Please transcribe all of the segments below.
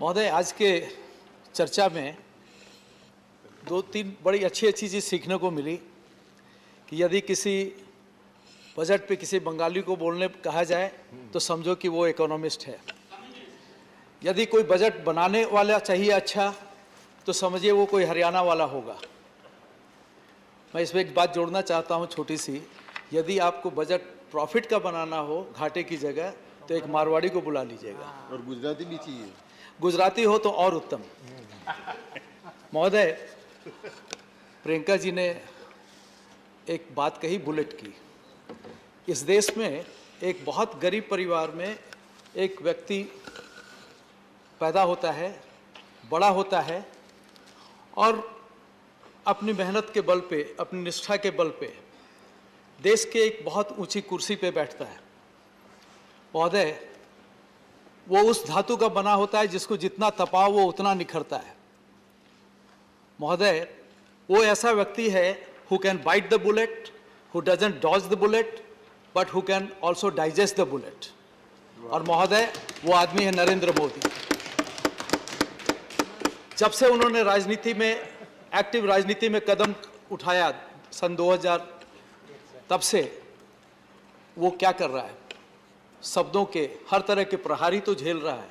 महोदय, आज के चर्चा में दो तीन बड़ी अच्छी चीज़ सीखने को मिली कि यदि किसी बजट पे किसी बंगाली को बोलने कहा जाए तो समझो कि वो इकोनॉमिस्ट है। यदि कोई बजट बनाने वाला चाहिए अच्छा तो समझिए वो कोई हरियाणा वाला होगा। मैं इसमें एक बात जोड़ना चाहता हूँ छोटी सी, यदि आपको बजट प्रॉफिट का बनाना हो घाटे की जगह तो एक मारवाड़ी को बुला लीजिएगा, और गुजराती भी चाहिए। गुजराती हो तो और उत्तम। महोदय, प्रियंका जी ने एक बात कही बुलेट की। इस देश में एक बहुत गरीब परिवार में एक व्यक्ति पैदा होता है, बड़ा होता है और अपनी मेहनत के बल पे, अपनी निष्ठा के बल पे देश के एक बहुत ऊंची कुर्सी पे बैठता है। महोदय, वो उस धातु का बना होता है जिसको जितना तपाओ वो उतना निखरता है। महोदय, वो ऐसा व्यक्ति है who can bite the bullet, who doesn't dodge the bullet, but who can also digest the bullet. और महोदय, वो आदमी है नरेंद्र मोदी। जब से उन्होंने राजनीति में, एक्टिव राजनीति में कदम उठाया सन 2000, तब से वो क्या कर रहा है, शब्दों के हर तरह के प्रहार ही तो झेल रहा है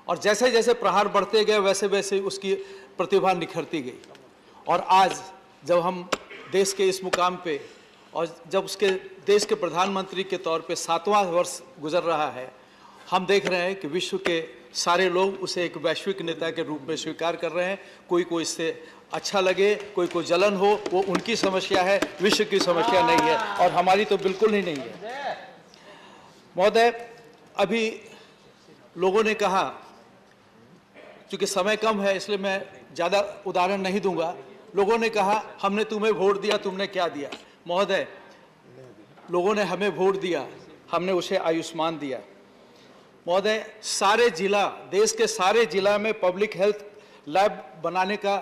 और जैसे जैसे प्रहार बढ़ते गए वैसे वैसे उसकी प्रतिभा निखरती गई। और आज जब हम देश के इस मुकाम पे और जब उसके देश के प्रधानमंत्री के तौर पे 7वां वर्ष गुजर रहा है, हम देख रहे हैं कि विश्व के सारे लोग उसे एक वैश्विक नेता के रूप में स्वीकार कर रहे हैं। कोई को इससे अच्छा लगे, कोई को जलन हो, वो उनकी समस्या है, विश्व की समस्या नहीं है और हमारी तो बिल्कुल ही नहीं है। महोदय, अभी लोगों ने कहा, चूंकि समय कम है इसलिए मैं ज़्यादा उदाहरण नहीं दूंगा, लोगों ने कहा हमने तुम्हें वोट दिया, तुमने क्या दिया। महोदय, लोगों ने हमें वोट दिया, हमने उसे आयुष्मान दिया। महोदय, सारे जिला, देश के सारे जिला में पब्लिक हेल्थ लैब बनाने का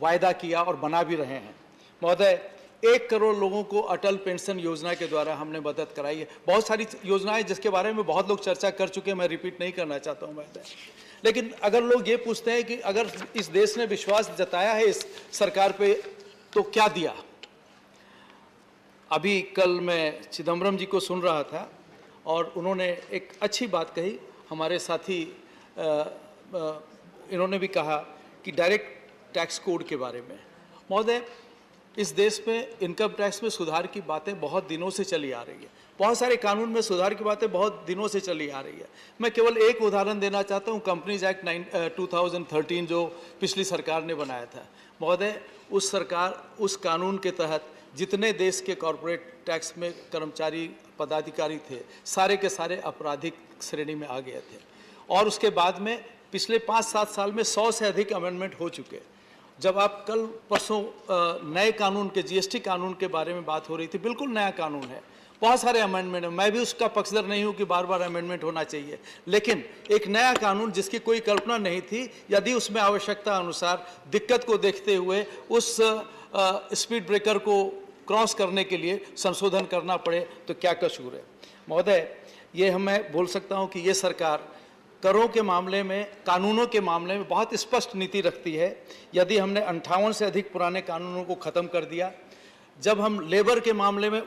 वायदा किया और बना भी रहे हैं। महोदय, 1 करोड़ लोगों को अटल पेंशन योजना के द्वारा हमने मदद कराई है। बहुत सारी योजनाएं जिसके बारे में बहुत लोग चर्चा कर चुके हैं, मैं रिपीट नहीं करना चाहता हूं महोदय। लेकिन अगर लोग ये पूछते हैं कि अगर इस देश ने विश्वास जताया है इस सरकार पे तो क्या दिया। अभी कल मैं चिदम्बरम जी को सुन रहा था और उन्होंने एक अच्छी बात कही। हमारे साथी इन्होंने भी कहा कि डायरेक्ट टैक्स कोड के बारे में। महोदय, इस देश में इनकम टैक्स में सुधार की बातें बहुत दिनों से चली आ रही है, बहुत सारे कानून में सुधार की बातें बहुत दिनों से चली आ रही है। मैं केवल एक उदाहरण देना चाहता हूं, कंपनीज एक्ट 2013 जो पिछली सरकार ने बनाया था। महोदय, उस कानून के तहत जितने देश के कॉरपोरेट टैक्स में कर्मचारी पदाधिकारी थे, सारे के सारे आपराधिक श्रेणी में आ गए थे और उसके बाद में पिछले 5-7 साल में 100 से अधिक अमेंडमेंट हो चुके। जब आप कल परसों नए कानून के, जीएसटी कानून के बारे में बात हो रही थी, बिल्कुल नया कानून है, बहुत सारे अमेंडमेंट हैं। मैं भी उसका पक्षधर नहीं हूं कि बार बार अमेंडमेंट होना चाहिए, लेकिन एक नया कानून जिसकी कोई कल्पना नहीं थी, यदि उसमें आवश्यकता अनुसार दिक्कत को देखते हुए उस स्पीड ब्रेकर को क्रॉस करने के लिए संशोधन करना पड़े तो क्या कसूर है। महोदय, ये मैं बोल सकता हूं कि ये सरकार करों के मामले में, कानूनों के मामले में बहुत स्पष्ट नीति रखती है। यदि हमने 58 से अधिक पुराने कानूनों को ख़त्म कर दिया, जब हम लेबर के मामले में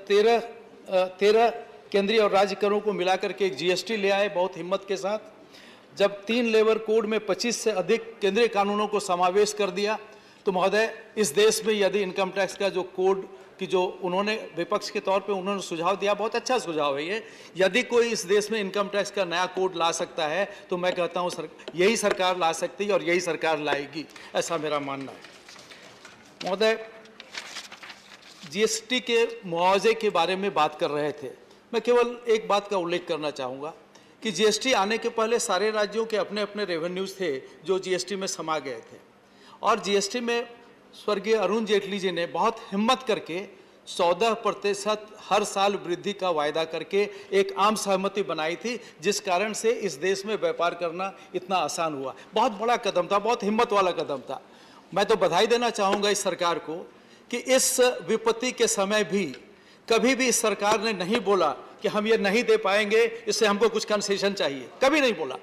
13 केंद्रीय और राज्य करों को मिलाकर के एक जीएसटी ले आए बहुत हिम्मत के साथ, जब 3 लेबर कोड में 25 से अधिक केंद्रीय कानूनों को समावेश कर दिया, तो महोदय, इस देश में यदि इनकम टैक्स का जो कोड कि जो उन्होंने विपक्ष के तौर पे उन्होंने सुझाव दिया, बहुत अच्छा सुझाव है ये, यदि कोई इस देश में इनकम टैक्स का नया कोड ला सकता है तो मैं कहता हूँ यही सरकार ला सकती है और यही सरकार लाएगी, ऐसा मेरा मानना है। महोदय, जीएसटी के मुआवजे के बारे में बात कर रहे थे। मैं केवल एक बात का उल्लेख करना चाहूँगा कि जीएसटी आने के पहले सारे राज्यों के अपने अपने रेवेन्यूज़ थे जो जीएसटी में समा गए थे और जीएसटी में स्वर्गीय अरुण जेटली जी ने बहुत हिम्मत करके 14% हर साल वृद्धि का वायदा करके एक आम सहमति बनाई थी, जिस कारण से इस देश में व्यापार करना इतना आसान हुआ। बहुत बड़ा कदम था, बहुत हिम्मत वाला कदम था। मैं तो बधाई देना चाहूँगा इस सरकार को कि इस विपत्ति के समय भी कभी भी इस सरकार ने नहीं बोला कि हम ये नहीं दे पाएंगे, इससे हमको कुछ कंसेशन चाहिए, कभी नहीं बोला।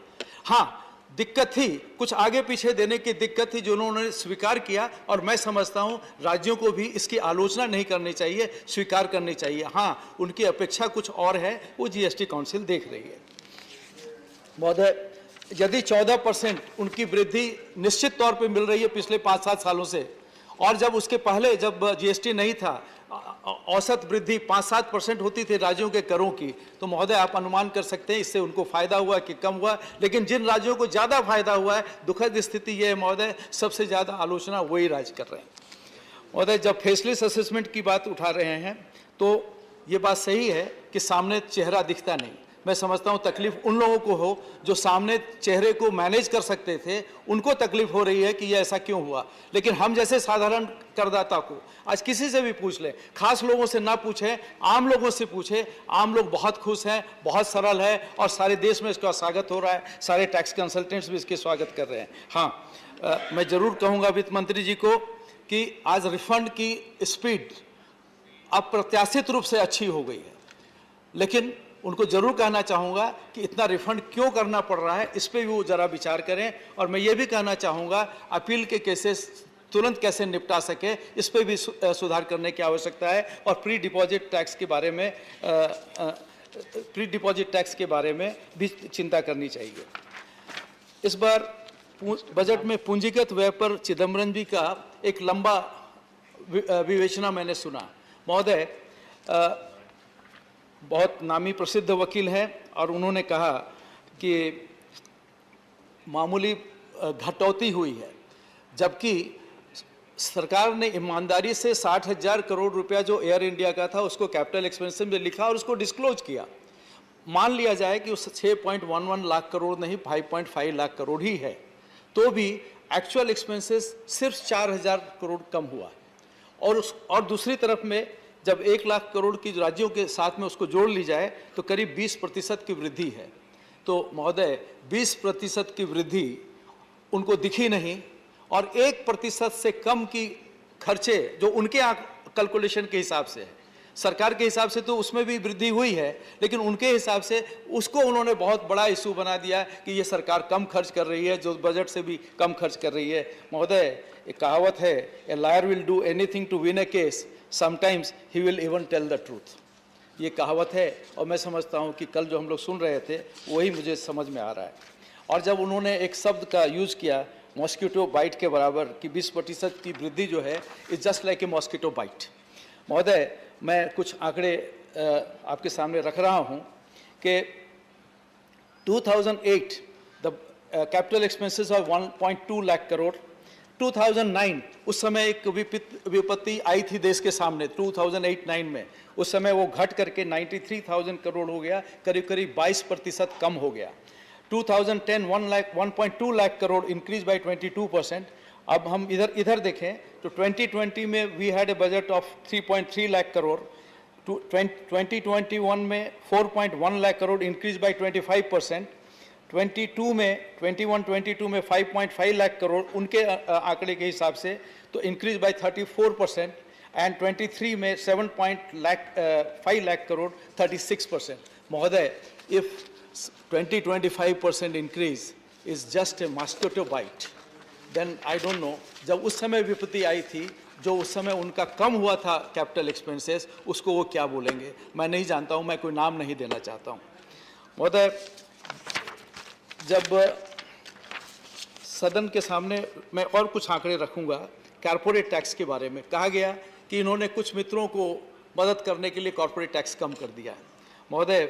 हाँ, दिक्कत थी, कुछ आगे पीछे देने की दिक्कत थी जो उन्होंने स्वीकार किया, और मैं समझता हूं राज्यों को भी इसकी आलोचना नहीं करनी चाहिए, स्वीकार करनी चाहिए। हाँ, उनकी अपेक्षा कुछ और है, वो जीएसटी काउंसिल देख रही है। महोदय, यदि 14% उनकी वृद्धि निश्चित तौर पे मिल रही है पिछले 5-7 सालों से, और जब उसके पहले जब जीएसटी नहीं था औसत वृद्धि 5-7% होती थी राज्यों के करों की, तो महोदय आप अनुमान कर सकते हैं इससे उनको फायदा हुआ कि कम हुआ। लेकिन जिन राज्यों को ज़्यादा फायदा हुआ है, दुखद स्थिति ये है महोदय, सबसे ज़्यादा आलोचना वही राज्य कर रहे हैं। महोदय, जब फेसलेस असेसमेंट की बात उठा रहे हैं तो ये बात सही है कि सामने चेहरा दिखता नहीं। मैं समझता हूँ तकलीफ उन लोगों को हो जो सामने चेहरे को मैनेज कर सकते थे, उनको तकलीफ हो रही है कि ये ऐसा क्यों हुआ। लेकिन हम जैसे साधारण करदाता को आज किसी से भी पूछ लें, खास लोगों से ना पूछें, आम लोगों से पूछें, आम लोग बहुत खुश हैं, बहुत सरल है, और सारे देश में इसका स्वागत हो रहा है, सारे टैक्स कंसल्टेंट्स भी इसके स्वागत कर रहे हैं। हाँ, मैं जरूर कहूँगा वित्त मंत्री जी को कि आज रिफंड की स्पीड अप्रत्याशित रूप से अच्छी हो गई है, लेकिन उनको जरूर कहना चाहूँगा कि इतना रिफंड क्यों करना पड़ रहा है, इस पर भी वो ज़रा विचार करें। और मैं ये भी कहना चाहूँगा अपील के केसेस तुरंत कैसे निपटा सके, इस पर भी सुधार करने की आवश्यकता है। और प्री डिपॉजिट टैक्स के बारे में भी चिंता करनी चाहिए। इस बार बजट में पूंजीगत व्यय पर चिदम्बरम जी का एक लंबा विवेचना मैंने सुना। महोदय, बहुत नामी प्रसिद्ध वकील हैं, और उन्होंने कहा कि मामूली घटौती हुई है, जबकि सरकार ने ईमानदारी से 60,000 करोड़ रुपया जो एयर इंडिया का था उसको कैपिटल एक्सपेंसेस में लिखा और उसको डिस्क्लोज किया। मान लिया जाए कि उस 6.11 लाख करोड़ नहीं 5.5 लाख करोड़ ही है, तो भी एक्चुअल एक्सपेंसेस सिर्फ 4,000 करोड़ कम हुआ। और दूसरी तरफ में जब 1 लाख करोड़ की राज्यों के साथ में उसको जोड़ ली जाए तो करीब 20% की वृद्धि है। तो महोदय, 20% की वृद्धि उनको दिखी नहीं, और 1% से कम की खर्चे जो उनके कैलकुलेशन के हिसाब से है, सरकार के हिसाब से तो उसमें भी वृद्धि हुई है, लेकिन उनके हिसाब से उसको उन्होंने बहुत बड़ा इशू बना दिया कि ये सरकार कम खर्च कर रही है, जो बजट से भी कम खर्च कर रही है। महोदय, एक कहावत है, a liar will do anything to win a case, sometimes he will even tell the truth. ये कहावत है, और मैं समझता हूँ कि कल जो हम लोग सुन रहे थे वही मुझे समझ में आ रहा है। और जब उन्होंने एक शब्द का यूज़ किया मॉस्किटो बाइट के बराबर, कि 20% की वृद्धि जो है is just like a mosquito bite. महोदय, मैं कुछ आंकड़े आपके सामने रख रहा हूँ कि 2008 the capital expenses of 1.2 lakh crore. 2009 उस समय एक विपत्ति आई थी देश के सामने 2008-9 में, उस समय वो घट करके 93,000 करोड़ हो गया, करीब करीब 22% कम हो गया। 2010 1.2 लाख करोड़, इंक्रीज बाय 22%। अब हम इधर देखें तो 2020 में we had a budget of 3.3 lakh crore, 2021 में 4.1 लाख करोड़, इंक्रीज बाय 25%। 22 में 21-22 में 5.5 लाख करोड़ उनके आंकड़े के हिसाब से, तो इंक्रीज बाय 34%। एंड 23 में 7.5 लाख करोड़, 36%। महोदय, if 20-25% increase is just a mosquito bite, then I don't know, जब उस समय विपत्ति आई थी, जो उस समय उनका कम हुआ था कैपिटल एक्सपेंसेस, उसको वो क्या बोलेंगे, मैं नहीं जानता हूँ, मैं कोई नाम नहीं देना चाहता हूँ। महोदय, जब सदन के सामने मैं और कुछ आंकड़े रखूंगा कॉर्पोरेट टैक्स के बारे में, कहा गया कि इन्होंने कुछ मित्रों को मदद करने के लिए कॉर्पोरेट टैक्स कम कर दिया है। महोदय,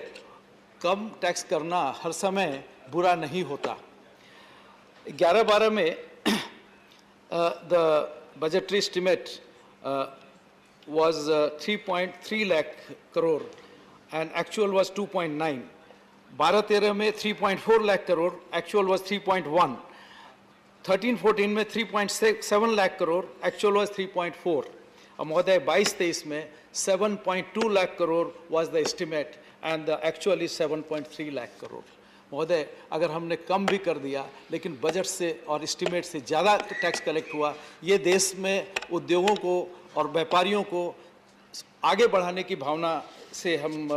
कम टैक्स करना हर समय बुरा नहीं होता। 11-12 में the budgetary estimate was 3.3 lakh crore and actual was 2.9. 12-13 में 3.4 लाख करोड़, एक्चुअल वाज 3.1। 13-14 में 3.7 लाख करोड़, एक्चुअल वाज 3.4। और महोदय 22-23 में 7.2 lakh crore was the estimate and the actual is 7.3 lakh crore. महोदय, अगर हमने कम भी कर दिया लेकिन बजट से और एस्टिमेट से ज़्यादा टैक्स कलेक्ट हुआ, ये देश में उद्योगों को और व्यापारियों को आगे बढ़ाने की भावना से हम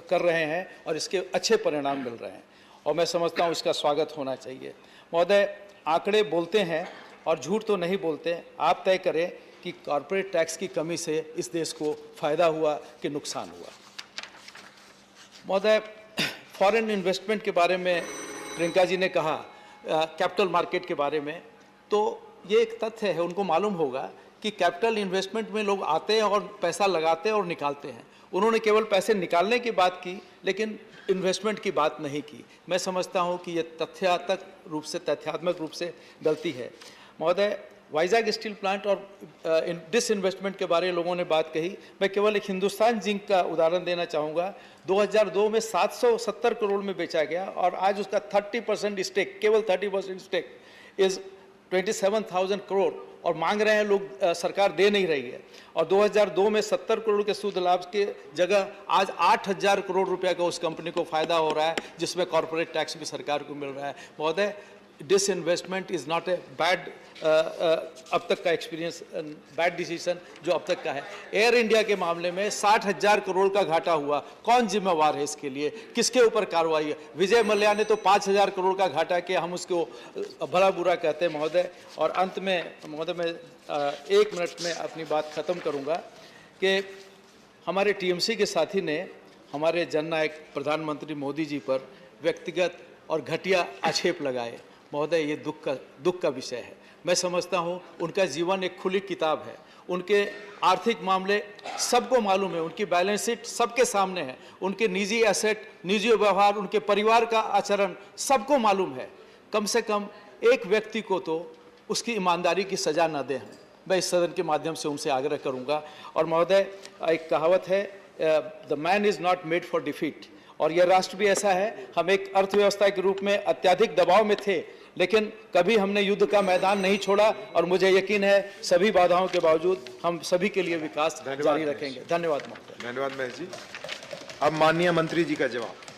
कर रहे हैं और इसके अच्छे परिणाम मिल रहे हैं, और मैं समझता हूँ इसका स्वागत होना चाहिए। महोदय, आंकड़े बोलते हैं और झूठ तो नहीं बोलते। आप तय करें कि कॉर्पोरेट टैक्स की कमी से इस देश को फायदा हुआ कि नुकसान हुआ। महोदय, फॉरेन इन्वेस्टमेंट के बारे में प्रियंका जी ने कहा, कैपिटल मार्केट के बारे में, तो ये एक तथ्य है, उनको मालूम होगा कि कैपिटल इन्वेस्टमेंट में लोग आते हैं और पैसा लगाते हैं और निकालते हैं। उन्होंने केवल पैसे निकालने की बात की, लेकिन इन्वेस्टमेंट की बात नहीं की। मैं समझता हूं कि ये तथ्यात्मक रूप से गलती है। महोदय, वाइजाग स्टील प्लांट और डिसइन्वेस्टमेंट के बारे में लोगों ने बात कही। मैं केवल एक हिंदुस्तान जिंक का उदाहरण देना चाहूँगा। 2002 में 770 करोड़ में बेचा गया और आज उसका 30% स्टेक, केवल 30% स्टेक इज़ 27,000 करोड़, और मांग रहे हैं लोग, सरकार दे नहीं रही है। और 2002 में 70 करोड़ के शुद्ध लाभ के जगह आज 8,000 करोड़ रुपया का उस कंपनी को फायदा हो रहा है, जिसमें कॉर्पोरेट टैक्स भी सरकार को मिल रहा है। महोदय, disinvestment is not a bad, अब तक का एक्सपीरियंस, बैड डिसीजन जो अब तक का है। एयर इंडिया के मामले में 60,000 करोड़ का घाटा हुआ, कौन जिम्मेवार है इसके लिए, किसके ऊपर कार्रवाई है? विजय मल्ल्या ने तो 5,000 करोड़ का घाटा किया, हम उसको भला बुरा कहते हैं। महोदय, और अंत में महोदय, मैं 1 मिनट में अपनी बात ख़त्म करूँगा कि हमारे टीएमसी के साथी ने हमारे जननायक प्रधानमंत्री मोदी जी पर व्यक्तिगत और घटिया आक्षेप लगाए। महोदय, ये दुख का विषय है। मैं समझता हूँ उनका जीवन एक खुली किताब है, उनके आर्थिक मामले सबको मालूम है, उनकी बैलेंस शीट सबके सामने है, उनके निजी एसेट, निजी व्यवहार, उनके परिवार का आचरण सबको मालूम है। कम से कम एक व्यक्ति को तो उसकी ईमानदारी की सज़ा न दें। मैं इस सदन के माध्यम से उनसे आग्रह करूँगा। और महोदय, एक कहावत है, the man is not made for defeat, और यह राष्ट्र भी ऐसा है। हम एक अर्थव्यवस्था के रूप में अत्यधिक दबाव में थे, लेकिन कभी हमने युद्ध का मैदान नहीं छोड़ा, और मुझे यकीन है सभी बाधाओं के बावजूद हम सभी के लिए विकास जारी रखेंगे। धन्यवाद महोदय। धन्यवाद महेश जी। अब माननीय मंत्री जी का जवाब।